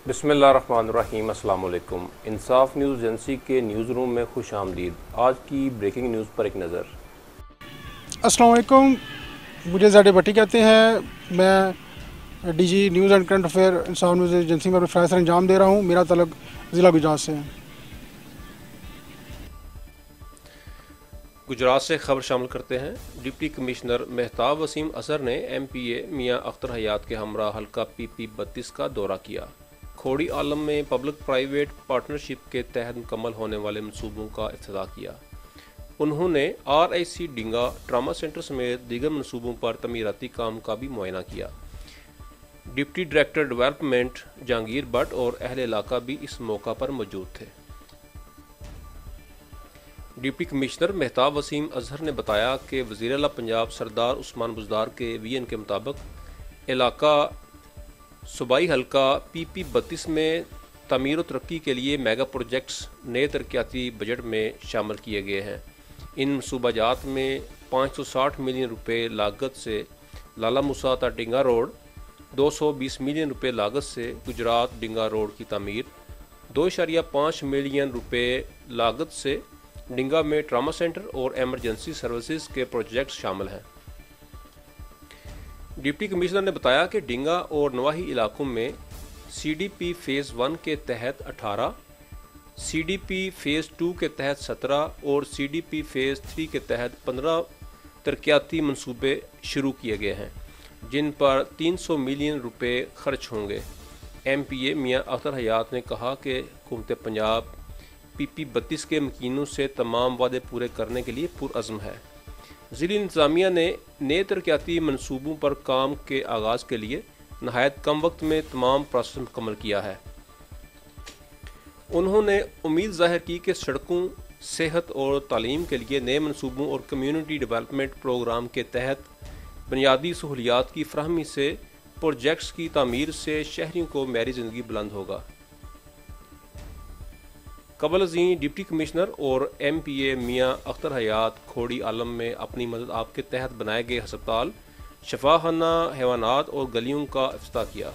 بسم اللہ الرحمن الرحیم۔ السلام علیکم۔ انصاف نیوز ایجنسی کے نیوز روم میں خوش آمدید۔ آج کی بریکنگ نیوز پر ایک نظر۔ السلام علیکم، مجھے زیڈ بھٹی کہتے ہیں۔ میں D G news and current affair Insaf news agency میں فرائض انجام دے رہا ہوں۔ میرا تعلق ضلع گجرات سے ہے۔ گجرات سے خبر شامل کرتے ہیں۔ ڈپٹی کمشنر مہتاب وسیم اظہر نے ایم پی اے میاں اختر حیات کے ہمراہ حلقہ پی پی 32 کا دورہ کیا۔ کھوڑی عالم میں پبلک پرائیویٹ پارٹنرشپ کے تحت مکمل ہونے والے منصوبوں کا افتتاح کیا۔ انہوں نے آر آئی سی ڈنگا ٹراما سینٹر سمیت دیگر منصوبوں پر تعمیراتی کام کا بھی معائنہ کیا۔ Deputy director development Jahangir but اور اہل علاقہ بھی اس موقع پر موجود تھے۔ ڈپٹی کمشنر مہتاب وسیم اظہر نے بتایا کہ وزیر اعلیٰ پنجاب سردار عثمان بزدار کے ویژن کے مطابق علاقہ صوبائی حلقہ پی پی 32 میں تعمیر و ترقی کے لیے میگا پروجیکٹس نئے ترقیاتی بجٹ میں شامل کیے گئے ہیں۔ ان منصوبہ جات میں 560 ملین روپے لاگت سے لالہ موسیٰ تا ڈنگا روڈ، 220 ملین روپے لاگت سے گجرات ڈنگا روڈ کی تعمیر، 2.5 ملین روپے لاگت سے ڈنگا میں ٹراما سینٹر اور ایمرجنسی سروسز کے پروجیکٹس شامل ہیں۔ ڈپٹی کمشنر نے بتایا کہ ڈنگا اور نواحی علاقوں میں سی ڈی پی فیز 1 کے تحت 18، سی ڈی پی فیز 2 کے تحت 17 اور سی ڈی پی فیز 3 کے تحت 15 ترقیاتی منصوبے شروع کیے گئے ہیں، جن پر 300 ملین روپے خرچ ہوں گے۔ ایم پی اے میاں اختر حیات نے کہا کہ حکومت پنجاب پی پی 32 کے مکینوں سے تمام وعدے پورے کرنے کے لیے پرعزم ہے۔ ضلعی انتظامیہ نے نئے ترقیاتی منصوبوں پر کام کے آغاز کے لیے نہایت کم وقت میں تمام پروسیس مکمل کیا ہے۔ انہوں نے امید ظاہر کی کہ سڑکوں، صحت اور تعلیم کے لیے نئے منصوبوں اور کمیونٹی ڈیولپمنٹ پروگرام کے تحت بنیادی سہولیات کی فراہمی سے پروجیکٹس کی تعمیر سے شہریوں کو معیاری زندگی بلند ہوگا۔ قبل ازیں ڈپٹی کمشنر اور ایم پی اے میاں اختر حیات کھوڑی عالم میں اپنی مدد آپ کے تحت بنائے گئے ہسپتال، شفا خانہ حیوانات اور گلیوں کا افتتاح کیا۔